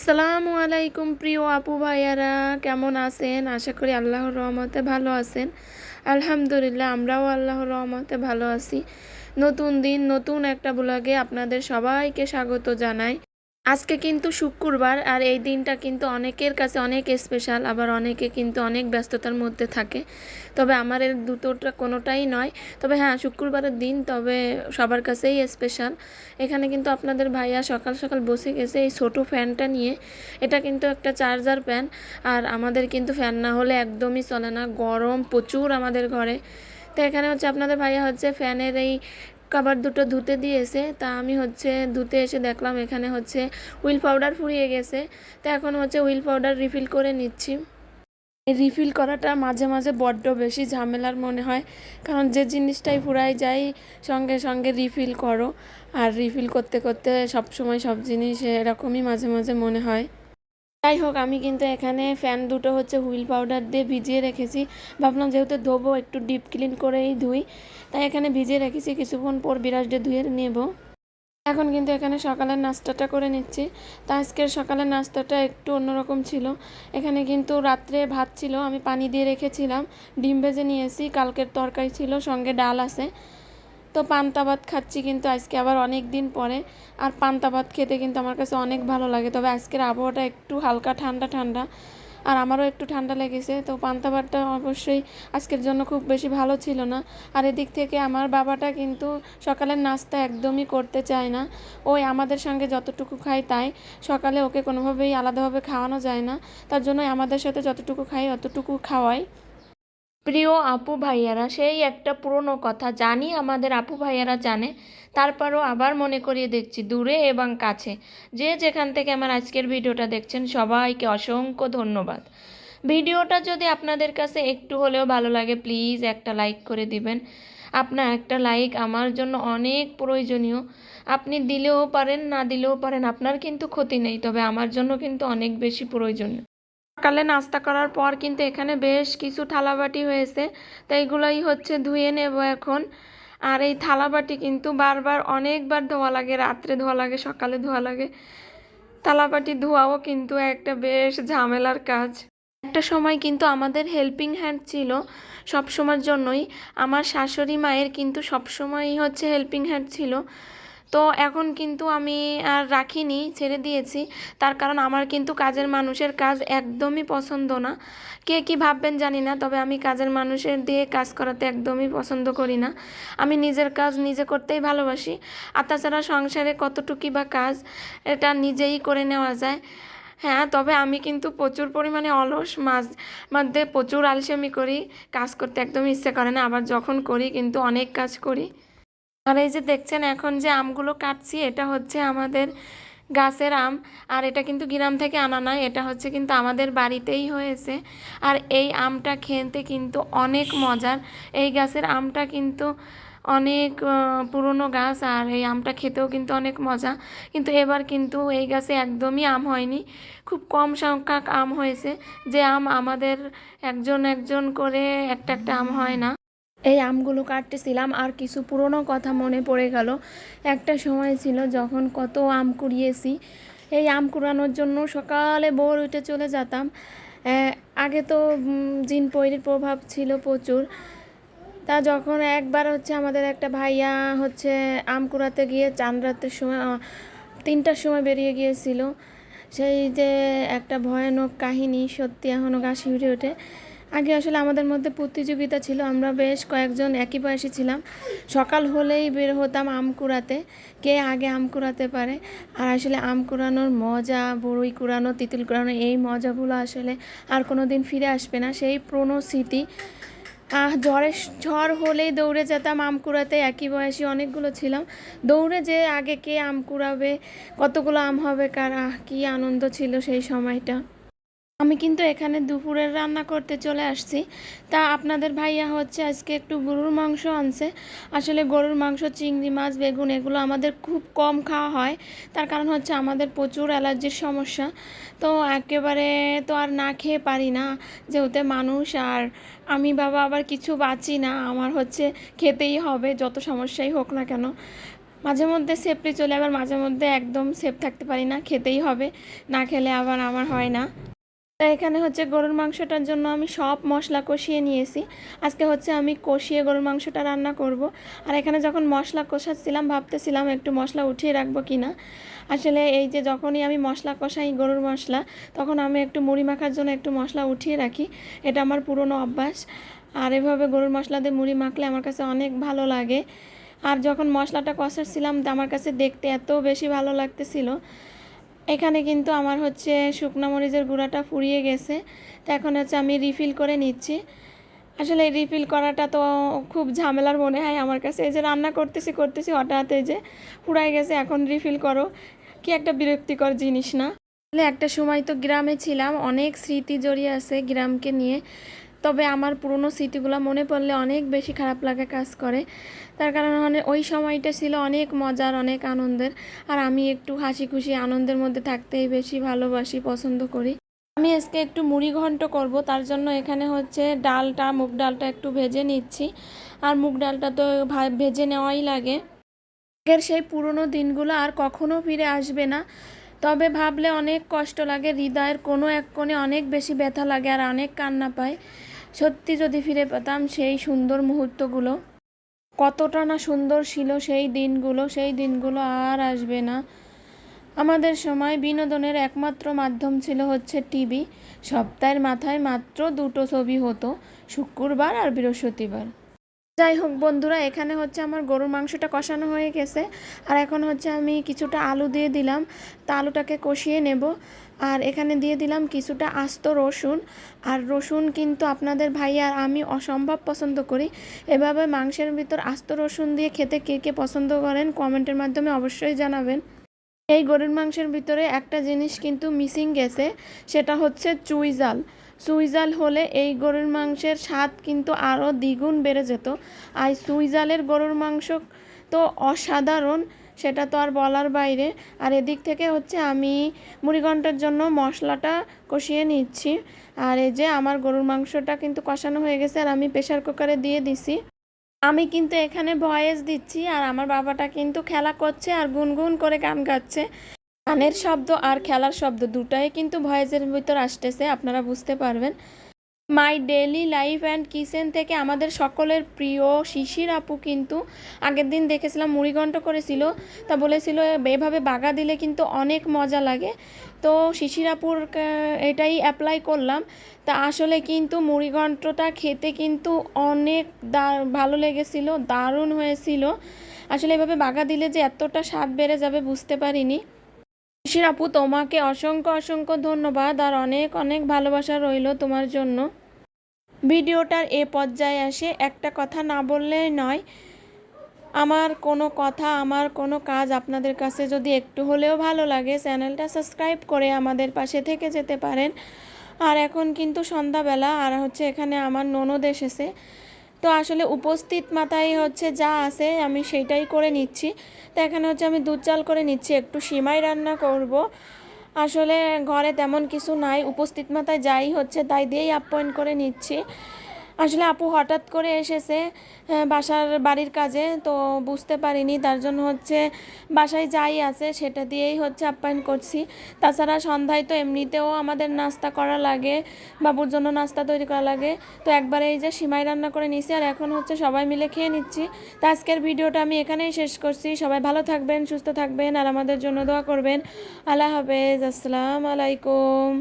আসসালামু আলাইকুম প্রিয় আপু ভাইয়ারা, কেমন আছেন? আশা করি আল্লাহর রহমতে ভালো আছেন। আলহামদুলিল্লাহ, আমরাও আল্লাহর রহমতে ভালো আছি। নতুন দিন, নতুন একটা ব্লগে আপনাদের সবাইকে স্বাগত জানাই। আজকে কিন্তু শুক্রবার, আর এই দিনটা কিন্তু অনেকের কাছে অনেক স্পেশাল, আবার অনেকে কিন্তু অনেক ব্যস্ততার মধ্যে থাকে। তবে আমার এর দুটোটা কোনোটাই নয়। তবে হ্যাঁ, শুক্রবারের দিন তবে সবার কাছেই স্পেশাল। এখানে কিন্তু আপনাদের ভাইয়া সকাল সকাল বসে গেছে এই ছোটো ফ্যানটা নিয়ে। এটা কিন্তু একটা চার্জার ফ্যান, আর আমাদের কিন্তু ফ্যান না হলে একদমই চলে না, গরম প্রচুর আমাদের ঘরে। তো এখানে হচ্ছে আপনাদের ভাইয়া হচ্ছে ফ্যানের এই কভার দুটো ধুতে দিয়েছে। তা আমি হচ্ছে ধুতে এসে দেখলাম এখানে হচ্ছে হুইল পাউডার ফুরিয়ে গেছে। তো এখন হচ্ছে হুইল পাউডার রিফিল করে নিচ্ছি। এই রিফিল করাটা মাঝে মাঝে বড্ড বেশি ঝামেলার মনে হয়, কারণ যে জিনিসটাই ফুরাই যায় সঙ্গে সঙ্গে রিফিল করো, আর রিফিল করতে করতে সব সময় সব জিনিস এরকমই মাঝে মাঝে মনে হয়। যাই হোক, আমি কিন্তু এখানে ফ্যান দুটো হচ্ছে হুইল পাউডার দিয়ে ভিজিয়ে রেখেছি। ভাবলাম যেহেতু ধোবো একটু ডিপ ক্লিন করেই ধুই, তাই এখানে ভিজিয়ে রেখেছি, কিছুক্ষণ পর ব্রাশ দিয়ে ধুয়ে নেব। এখন কিন্তু এখানে সকালের নাস্তাটা করে নিচ্ছি। তা আজকের সকালের নাস্তাটা একটু অন্যরকম ছিল। এখানে কিন্তু রাত্রে ভাত ছিল, আমি পানি দিয়ে রেখেছিলাম, ডিম ভেজে নিয়েছি, কালকের তরকারি ছিল, সঙ্গে ডাল আছে। তো পান্তা ভাত খাচ্ছি কিন্তু আজকে আবার অনেক দিন পরে। আর পান্তা ভাত খেতে কিন্তু আমার কাছে অনেক ভালো লাগে, তবে আজকের আবহাওয়াটা একটু হালকা ঠান্ডা ঠান্ডা, আর আমারও একটু ঠান্ডা লেগেছে। তো পান্তা ভাতটা অবশ্যই আজকের জন্য খুব বেশি ভালো ছিল না। আর এদিক থেকে আমার বাবাটা কিন্তু সকালের নাস্তা একদমই করতে চায় না। ওই আমাদের সঙ্গে যতটুকু খায় তাই, সকালে ওকে কোনোভাবেই আলাদাভাবে খাওয়ানো যায় না। তার জন্য আমাদের সাথে যতটুকু খাই অতটুকু খাওয়াই। প্রিয় আপু ভাইয়ারা, সেই একটা পুরনো কথা জানি আমাদের আপু ভাইয়ারা জানে, তারপরও আবার মনে করিয়ে দেখছি দূরে এবং কাছে যে যেখান থেকে আমার আজকের ভিডিওটা দেখছেন সবাইকে অসংখ্য ধন্যবাদ। ভিডিওটা যদি আপনাদের কাছে একটু হলেও ভালো লাগে প্লিজ একটা লাইক করে দিবেন। আপনার একটা লাইক আমার জন্য অনেক প্রয়োজনীয়। আপনি দিলেও পারেন, না দিলেও পারেন, আপনার কিন্তু ক্ষতি নেই, তবে আমার জন্য কিন্তু অনেক বেশি প্রয়োজনীয়। সকালে নাস্তা করার পর কিন্তু এখানে বেশ কিছু থালাবাটি হয়েছে, তো এইগুলোই হচ্ছে ধুয়ে নেব এখন। আর এই থালাবাটি কিন্তু বারবার অনেকবার ধোয়া লাগে, রাত্রে ধোয়া লাগে, সকালে ধোয়া লাগে। থালাবাটি ধোয়াও কিন্তু একটা বেশ ঝামেলার কাজ। একটা সময় কিন্তু আমাদের হেল্পিং হ্যান্ড ছিল সব সময়ের জন্যই। আমার শাশুড়ি মায়ের কিন্তু সব সময়ই হচ্ছে হেল্পিং হ্যান্ড ছিল। তো এখন কিন্তু আমি আর রাখিনি, ছেড়ে দিয়েছি। তার কারণ আমার কিন্তু কাজের মানুষের কাজ একদমই পছন্দ না। কে কী ভাববেন জানি না, তবে আমি কাজের মানুষের দিয়ে কাজ করাতে একদমই পছন্দ করি না। আমি নিজের কাজ নিজে করতেই ভালোবাসি। আর তাছাড়া সংসারে কতটুকুই বা কাজ, এটা নিজেই করে নেওয়া যায়। হ্যাঁ, তবে আমি কিন্তু প্রচুর পরিমাণে অলস, মধ্যে প্রচুর আলসেমি করি, কাজ করতে একদমই ইচ্ছে করে না, আবার যখন করি কিন্তু অনেক কাজ করি। আর এই যে দেখছেন এখন যে আমগুলো কাটছি, এটা হচ্ছে আমাদের গাছের আম। আর এটা কিন্তু গ্রাম থেকে আনা নয়, এটা হচ্ছে কিন্তু আমাদের বাড়িতেই হয়েছে। আর এই আমটা খেতে কিন্তু অনেক মজার। এই গাছের আমটা কিন্তু অনেক পুরনো গাছ, আর এই আমটা খেতেও কিন্তু অনেক মজা। কিন্তু এবার কিন্তু এই গাছে একদমই আম হয়নি, খুব কম সংখ্যক আম হয়েছে। যে আম আমাদের একজন একজন করে একটা একটা আম হয় না। এই আমগুলো কাটতেছিলাম, আর কিছু পুরনো কথা মনে পড়ে গেল। একটা সময় ছিল যখন কত আম কুড়িয়েছি। এই আম কুড়ানোর জন্য সকালে ভোর উঠে চলে যেতাম। আগে তো জিন পরির প্রভাব ছিল প্রচুর। তা যখন একবার হচ্ছে আমাদের একটা ভাইয়া হচ্ছে আম কুড়াতে গিয়ে চাঁদ রাতের সময় 3টার সময় বেরিয়ে গিয়েছিল। সেই যে একটা ভয়ানক কাহিনী, সত্যি এখনও গা শিউরে ওঠে। আগে আসলে আমাদের মধ্যে প্রতিযোগিতা ছিল, আমরা বেশ কয়েকজন একই বয়সী ছিলাম। সকাল হলেই বের হতাম আম কুড়াতে, কে আগে আম কুড়াতে পারে। আর আসলে আম কুড়ানোর মজা, বড়ই কুড়ানো, তিতুল কুড়ানো, এই মজাগুলো আসলে আর কোনো দিন ফিরে আসবে না। সেই পুরনো স্মৃতি। ঝড় হলেই দৌড়ে যেতাম আম কুড়াতে, একই বয়সী অনেকগুলো ছিলাম। দৌড়ে যে আগে কে আম কুড়াবে, কতগুলো আম হবে কার, কী আনন্দ ছিল সেই সময়টা। আমি কিন্তু এখানে দুপুরের রান্না করতে চলে আসছি। তা আপনাদের ভাইয়া হচ্ছে আজকে একটু গরুর মাংস আনছে। আসলে গরুর মাংস, চিংড়ি মাছ, বেগুন এগুলো আমাদের খুব কম খাওয়া হয়। তার কারণ হচ্ছে আমাদের প্রচুর অ্যালার্জির সমস্যা। তো একেবারে তো আর না খেয়ে পারি না, যেহেতু মানুষ। আর আমি বাবা আবার কিছু বাঁচি না, আমার হচ্ছে খেতেই হবে যত সমস্যাই হোক না কেন। মাঝে মধ্যে সেফটি চলে, আবার মাঝে মধ্যে একদম সেফ থাকতে পারি না, খেতেই হবে, না খেলে আবার আমার হয় না। তো এখানে হচ্ছে গরুর মাংসটার জন্য আমি সব মশলা কষিয়ে নিয়েছি। আজকে হচ্ছে আমি কষিয়ে গরুর মাংসটা রান্না করব। আর এখানে যখন মশলা কষাচ্ছিলাম ভাবতেছিলাম একটু মশলা উঠিয়ে রাখবো কি না। আসলে এই যে যখনই আমি মশলা কষাই গরুর মশলা, তখন আমি একটু মুড়ি মাখার জন্য একটু মশলা উঠিয়ে রাখি। এটা আমার পুরনো অভ্যাস। আর এভাবে গরুর মশলা দিয়ে মুড়ি মাখলে আমার কাছে অনেক ভালো লাগে। আর যখন মশলাটা কষাচ্ছিলাম আমার কাছে দেখতে এত বেশি ভালো লাগতেছিল। এখানে কিন্তু আমার হচ্ছে শুকনো মরিচের গুঁড়াটা ফুরিয়ে গেছে। তো এখন হচ্ছে আমি রিফিল করে নিচ্ছি। আসলে এই রিফিল করাটা তো খুব ঝামেলার মনে হয় আমার কাছে। এই যে রান্না করতেছি হঠাৎ এই যে ফুরাই গেছে, এখন রিফিল করো, কি একটা বিরক্তিকর জিনিস না? আসলে একটা সময় তো গ্রামে ছিলাম, অনেক স্মৃতি জড়িয়ে আছে গ্রামকে নিয়ে। তবে আমার পুরনো স্মৃতিগুলো মনে পড়লে অনেক বেশি খারাপ লাগা কাজ করে। তার কারণ ওই সময়টা ছিল অনেক মজার, অনেক আনন্দের। আর আমি একটু হাসি খুশি আনন্দের মধ্যে থাকতেই বেশি ভালোবাসি, পছন্দ করি। আমি আজকে একটু মুড়ি ঘন্ট করব, তার জন্য এখানে হচ্ছে ডালটা, মুগ ডালটা একটু ভেজে নিচ্ছি। আর মুগ ডালটা তো ভেজে নেওয়াই লাগে। আগের সেই পুরনো দিনগুলো আর কখনো ফিরে আসবে না। তবে ভাবলে অনেক কষ্ট লাগে, হৃদয়ের কোনো এক কোণে অনেক বেশি ব্যথা লাগে আর অনেক কান্না পায়। সত্যি যদি ফিরে পেতাম সেই সুন্দর মুহূর্তগুলো, কতটা না সুন্দর ছিল সেই দিনগুলো আর আসবে না। আমাদের সময় বিনোদনের একমাত্র মাধ্যম ছিল হচ্ছে টিভি। সপ্তাহের মাথায় মাত্র দুটো ছবি হতো, শুক্রবার আর বৃহস্পতিবার। যাই হোক বন্ধুরা, এখানে হচ্ছে আমার গরুর মাংসটা কষানো হয়ে গেছে। আর এখন হচ্ছে আমি কিছুটা আলু দিয়ে দিলাম, তা আলুটাকে কষিয়ে নেব। আর এখানে দিয়ে দিলাম কিছুটা আস্ত রসুন। আর রসুন কিন্তু আপনাদের ভাই আর আমি অসম্ভব পছন্দ করি। এভাবে মাংসের ভিতর আস্ত রসুন দিয়ে খেতে কে কে পছন্দ করেন কমেন্টের মাধ্যমে অবশ্যই জানাবেন। এই গরুর মাংসের ভিতরে একটা জিনিস কিন্তু মিসিং গেছে, সেটা হচ্ছে চুই ঝাল। চুই ঝাল হলে এই গরুর মাংসের স্বাদ কিন্তু আরও দ্বিগুণ বেড়ে যেত। আর চুই ঝালের গরুর মাংস তো অসাধারণ, সেটা তো আর বলার বাইরে। আর এদিক থেকে হচ্ছে আমি মুড়িঘণ্টার জন্য মশলাটা কষিয়ে নিচ্ছি। আর এই যে আমার গরুর মাংসটা কিন্তু কষানো হয়ে গেছে, আর আমি প্রেসার কুকারে দিয়ে দিছি। আমি কিন্তু এখানে ভয়েস দিচ্ছি, আর আমার বাবাটা কিন্তু খেলা করছে আর গুনগুন করে গান গাচ্ছে। গানের শব্দ আর খেলার শব্দ দুটাই কিন্তু ভয়েসের ভিতর আসতেছে, আপনারা বুঝতে পারবেন। My daily life and kitchen থেকে আমাদের সকলের প্রিয় শিশির আপু কিন্তু আগের দিন দেখেছিলাম মুড়িঘণ্ট করেছিল। তা বলেছিল এভাবে বাগা দিলে কিন্তু অনেক মজা লাগে। তো শিশির আপুর এটাই অ্যাপ্লাই করলাম। তা আসলে কিন্তু মুড়িঘণ্টটা খেতে কিন্তু অনেক ভালো লেগেছিল, দারুণ হয়েছিল। আসলে এভাবে বাগা দিলে যে এতটা স্বাদ বেড়ে যাবে বুঝতে পারিনি। শিশির আপু, তোমাকে অসংখ্য অসংখ্য ধন্যবাদ, আর অনেক অনেক ভালোবাসা রইল তোমার জন্য। ভিডিওটার এ পর্যায়ে আসে একটা কথা না বললেই নয়। আমার কোনো কথা, আমার কোনো কাজ আপনাদের কাছে যদি একটু হলেও ভালো লাগে, চ্যানেলটা সাবস্ক্রাইব করে আমাদের পাশে থেকে যেতে পারেন। আর এখন কিন্তু সন্ধ্যাবেলা, আর হচ্ছে এখানে আমার ননদ এসেছে। তো আসলে উপস্থিত মাথায় হচ্ছে যা আছে আমি সেইটাই করে নিচ্ছি। তো এখানে হচ্ছে আমি দুধ চাল করে নিচ্ছি, একটু সিমাই রান্না করব। আসলে ঘরে তেমন কিছু নাই, উপস্থিত মাথায় যাই হচ্ছে তাই দিয়েই আপ্যায়ন করে নিচ্ছি। আসলে আপু হঠাৎ করে এসেছে বাড়ির কাজে, তো বুঝতে পারিনি, তার জন্য হচ্ছে বাসায় যাই আছে সেটা দিয়েই হচ্ছে আপ্যায়ন করছি। তাছাড়া সন্ধ্যায় তো এমনিতেও আমাদের নাস্তা করা লাগে, বাবুর জন্য নাস্তা তৈরি করা লাগে। তো একবারে এই যে সিমাই রান্না করে নিছি, আর এখন হচ্ছে সবাই মিলে খেয়ে নিচ্ছি। তো আজকের ভিডিওটা আমি এখানেই শেষ করছি। সবাই ভালো থাকবেন, সুস্থ থাকবেন, আর আমাদের জন্য দোয়া করবেন। আল্লাহ হাফেজ, আসসালামু আলাইকুম।